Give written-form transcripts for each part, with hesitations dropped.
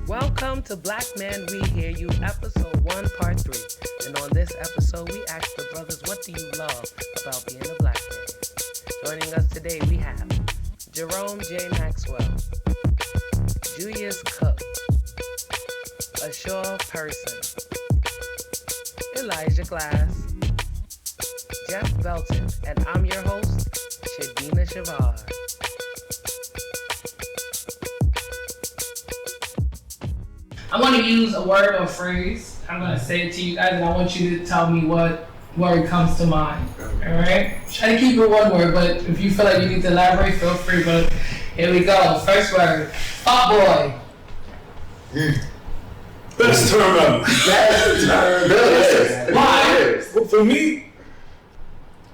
Welcome to Black Man We Hear You, episode 1, part 3. And on this episode, we ask the brothers, what do you love about being a black man? Joining us today, we have Jerome J. Maxwell, Julius Cook, Ashore Person, Elijah Glass, Jeff Belton, and I'm your host, Shadina Shavar. I want to use a word or phrase. I'm going to say it to you guys, and I want you to tell me what word comes to mind. All right? Try to keep it one word, but if you feel like you need to elaborate, feel free. But here we go. First word, fuck boy. Best term ever. Why? Well, for me,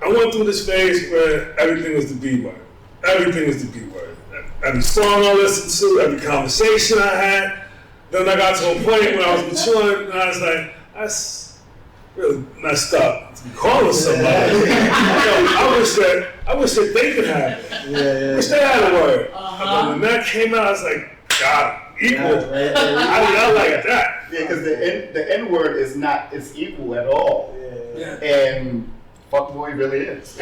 I went through this phase where everything was the B word. Everything was the B word. Every song I listened to, every conversation I had. Then I got to a point when I was maturing, and I was like, that's really messed up to be calling somebody. I wish that they could have it. I wish they had a word. But when that came out, I was like, God, equal. I like that. Yeah, because the N word is not, it's equal at all. Yeah. And fuckboy really is.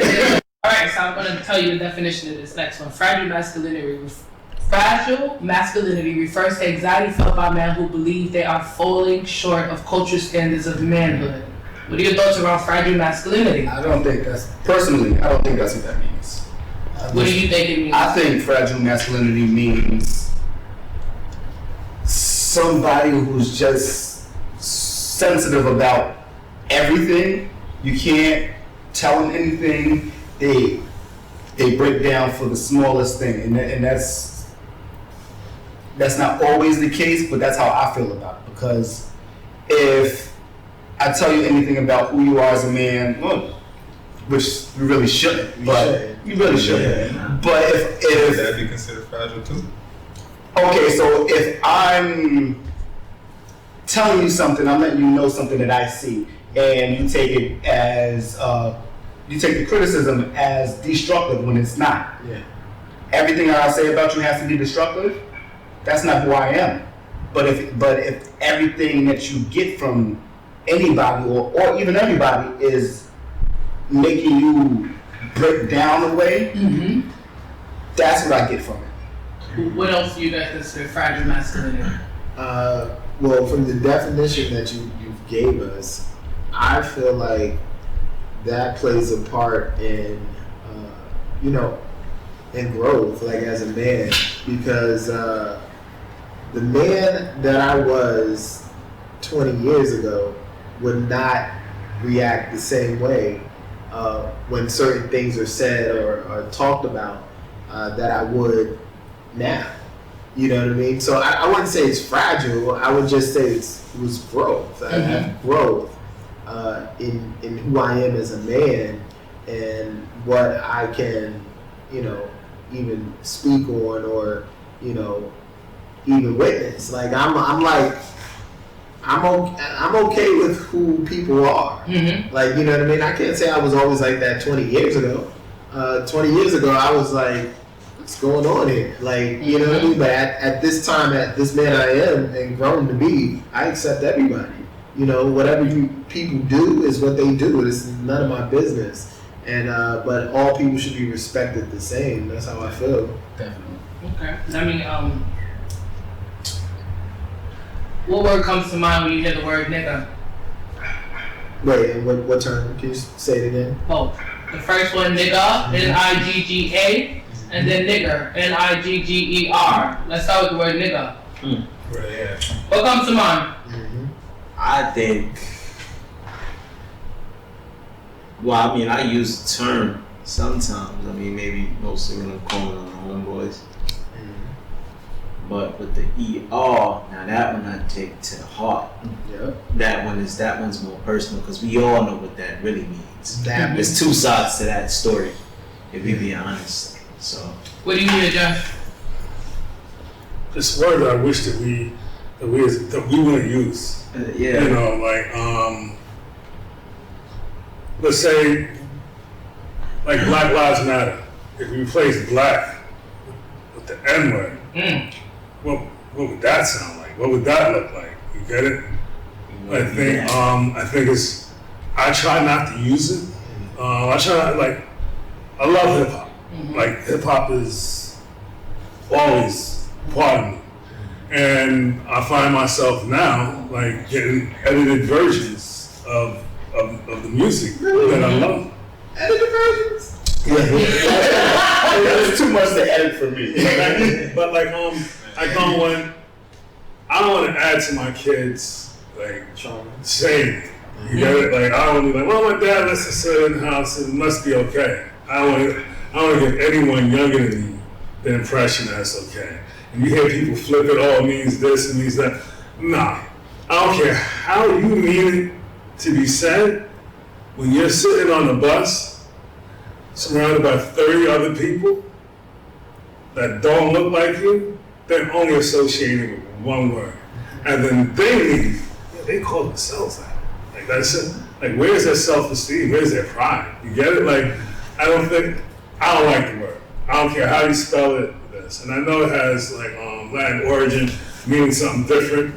Alright, so I'm going to tell you the definition of this next one. Fragile masculinity refers to anxiety felt by men who believe they are falling short of cultural standards of manhood. What are your thoughts around fragile masculinity? I don't think that's what that means. What do you think it means? I think fragile masculinity means somebody who's just sensitive about everything. You can't tell them anything. They break down for the smallest thing, and that's not always the case, but that's how I feel about it. Because if I tell you anything about who you are as a man, which you really shouldn't, you really shouldn't. Yeah. But if would that be considered fragile too? Okay, so if I'm telling you something, I'm letting you know something that I see, and you take it as you take the criticism as destructive when it's not. Yeah. Everything that I say about you has to be destructive. That's not who I am. But if everything that you get from anybody or even everybody is making you break down a way, that's what I get from it. What else do you guys consider fragile masculinity? Well, from the definition that you gave us, I feel like that plays a part in, in growth, like as a man, because the man that I was 20 years ago would not react the same way when certain things are said or talked about that I would now. You know what I mean? So I wouldn't say it's fragile. I would just say it was growth. I have growth in who I am as a man and what I can, even speak on or, even witness. Like I'm okay with who people are. Like, you know what I mean? I can't say I was always like that 20 years ago. 20 years ago, I was like, what's going on here? Like, you know what I mean? But at this time, at this man I am and grown to be, I accept everybody. Whatever people do is what they do. It's none of my business. And but all people should be respected the same. That's how I feel. Definitely. Okay. I mean, what word comes to mind when you hear the word nigga? Wait, and what term? Can you say it again? Both. The first one, nigga, N-I-G-G-A, and then nigger, N-I-G-G-E-R. Let's start with the word nigga. Right, yeah. What comes to mind? I think, well, I mean, I use the term sometimes. I mean, maybe mostly when I'm calling on the homeboys. But with the ER, now that one I take to heart. Yeah. That one's more personal because we all know what that really means. There's two sides to that story, if we be honest. So. What do you hear, Jeff? This word that I wish that we wouldn't use. Yeah. Let's say, like Black Lives Matter. If we replace black with the N word, what would that sound like? What would that look like? You get it? I think it's. I try not to use it. I try I love hip hop. Like hip hop is always part of me, and I find myself now like getting edited versions of the music that I love. Edited versions? That's too much to edit for me. But I don't want to add to my kids like saying it. You get it? Like I don't want to be like, well, my dad lets us sit in the house, it must be okay. I don't want to give anyone younger than me the impression that it's okay. And you hear people flip it, oh, it means this, it means that. Nah, I don't care how you mean it to be said. When you're sitting on the bus, surrounded by 30 other people that don't look like you, they're only associated with one word. And then they leave, they call themselves that. Like that's it. Like where's their self-esteem? Where's their pride? You get it? Like I don't like the word. I don't care how you spell it. This, and I know it has like Latin origin, meaning something different,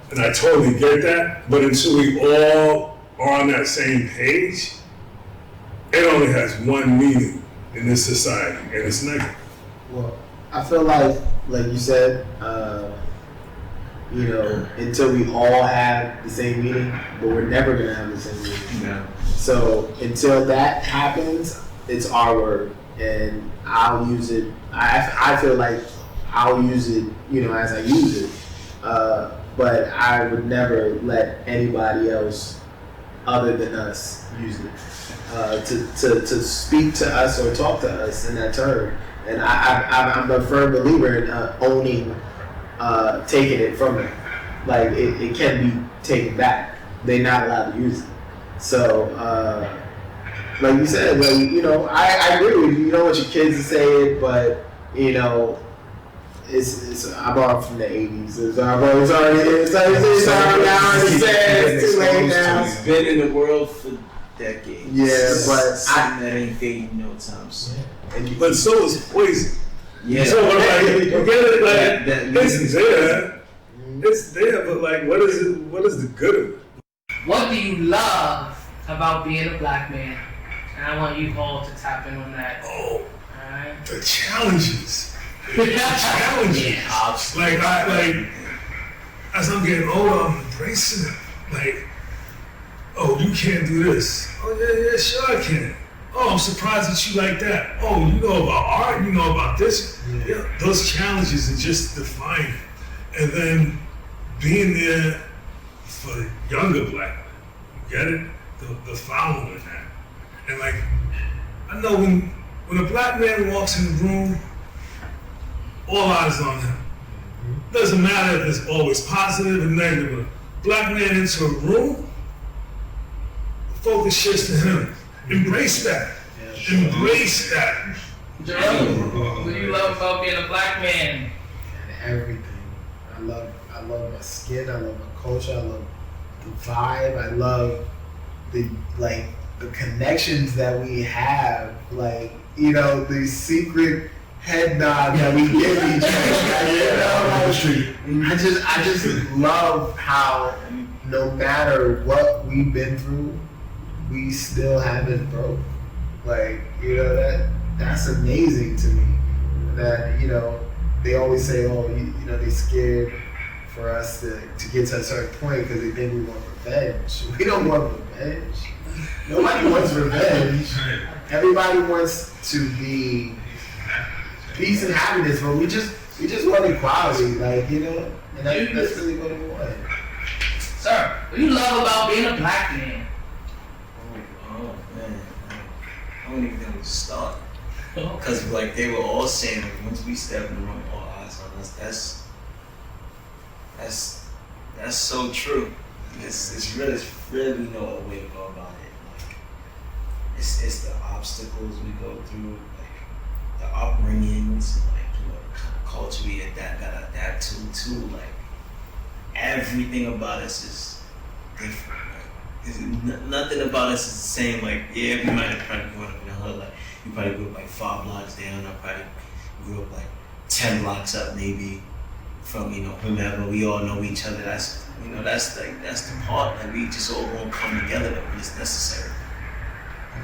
and I totally get that. But until we all are on that same page, it only has one meaning in this society, and it's negative. Well, I feel like you said, until we all have the same meaning, but we're never gonna have the same meaning. Yeah. So until that happens, it's our word, and I'll use it. I feel like I'll use it, as I use it. But I would never let anybody else other than us use it to speak to us or talk to us in that term. And I'm a firm believer in owning, taking it from them. Like it can be taken back. They're not allowed to use it. So. Like you said, I agree with you. You don't want your kids to say it, but it's I'm off from the '80s. It's already said. It's too late now. It's been in the world for decades. Yeah, but that ain't fading no time soon. But so is poison. Yeah. So you get it? Like it's there. It's there, but like, what is it? What is the good of it? What do you love about being a black man? And I want you all to tap in on that. Oh, alright? the challenges. Challenges. Like as I'm getting older, I'm embracing it. Like, oh, you can't do this. Oh yeah, sure I can. Oh, I'm surprised that you like that. Oh, you know about art, you know about this. Yeah, those challenges are just defining. And then being there for the younger black men, you get it? The following that. And like, I know when a black man walks in the room, all eyes on him. Doesn't matter if it's always positive or negative. When a black man into a room, the focus shifts to him. Embrace that. Embrace that. Jerome, what do you love about being a black man? Everything. I love my skin. I love my culture. I love the vibe. I love the connections that we have, the secret head nod that we give each other. I just love how no matter what we've been through, we still haven't broke. That's amazing to me. That they always say, they're scared for us to get to a certain point because they think we want revenge. We don't want revenge. Nobody wants revenge. Everybody wants to be peace and happiness, but we just want equality, and that's really what we want. Sir, what do you love about being a black man? Oh man, I don't even know where to start. Because they were all saying, once we step in the room, all eyes on us. That's so true. It's really no other way to go about it. It's the obstacles we go through, the upbringings, the culture we gotta adapt to. Everything about us is different. Nothing about us is the same. We might have probably grown up in the hood. You probably grew up 5 blocks down. I probably grew up 10 blocks up, maybe from whomever. We all know each other. That's the part that we just all gonna come together when it's necessary.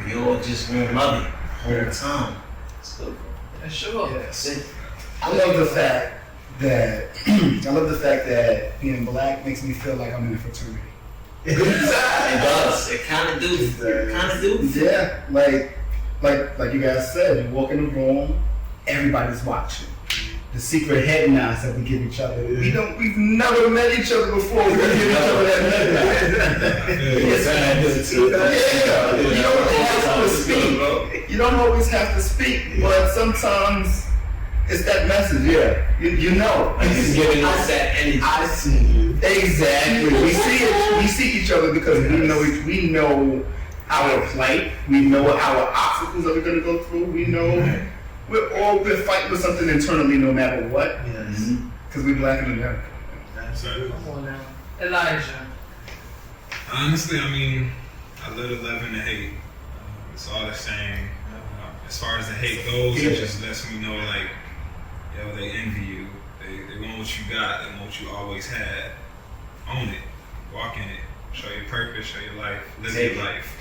We all just gonna love it the whole time. So, Yeah, sure. that's it. I love the fact that being black makes me feel like I'm in a fraternity. It does. It kind of do. Yeah, like you guys said, you walk in the room, everybody's watching. The secret head nods that we give each other. We've never met each other before. We give each other that You don't always have to speak. You don't always have to speak, but sometimes it's that message. Yeah, you know. He's giving us that energy. I see you. Exactly. We see each other because we know our plight. We know our obstacles that we're gonna go through. We know we're fighting with something internally, no matter what. Yes. Because we're black and American. Absolutely. Come on now. Elijah. Honestly, I mean, I live to love and to hate. It's all the same. As far as the hate goes, it just lets me know, like, yo, they envy you. They want what you got. They want what you always had. Own it. Walk in it. Show your purpose. Show your life. Live your life.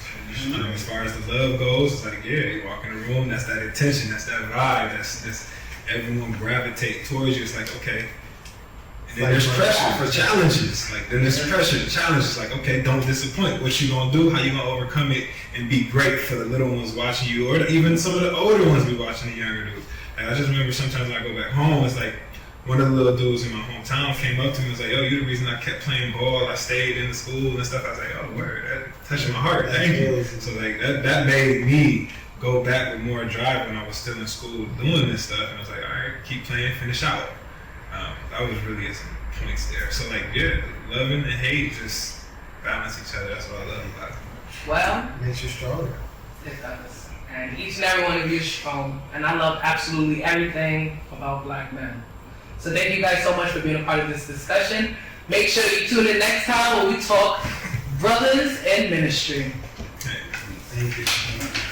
As far as the love goes, it's like, yeah, you walk in the room, that's that attention, that's that vibe, that's everyone gravitate towards you. It's like, okay. And then there's pressure for challenges. Like, then there's pressure to challenges. Like, okay, don't disappoint. What you gonna do? How you gonna overcome it and be great for the little ones watching you, or even some of the older ones be watching the younger dudes. Like, I just remember sometimes when I go back home, it's like, one of the little dudes in my hometown came up to me and was like, yo, you're the reason I kept playing ball. I stayed in the school and stuff. I was like, oh, word, that touched my heart. Thank you. So, like, that made me go back with more drive when I was still in school doing this stuff. And I was like, all right, keep playing, finish out. That was really some points there. So, like, yeah, loving and hate just balance each other. That's what I love about it. Well, Makes you stronger. it does. And each and every one of you is strong. And I love absolutely everything about black men. So thank you guys so much for being a part of this discussion. Make sure you tune in next time when we talk brothers and ministry. Hey. Thank you.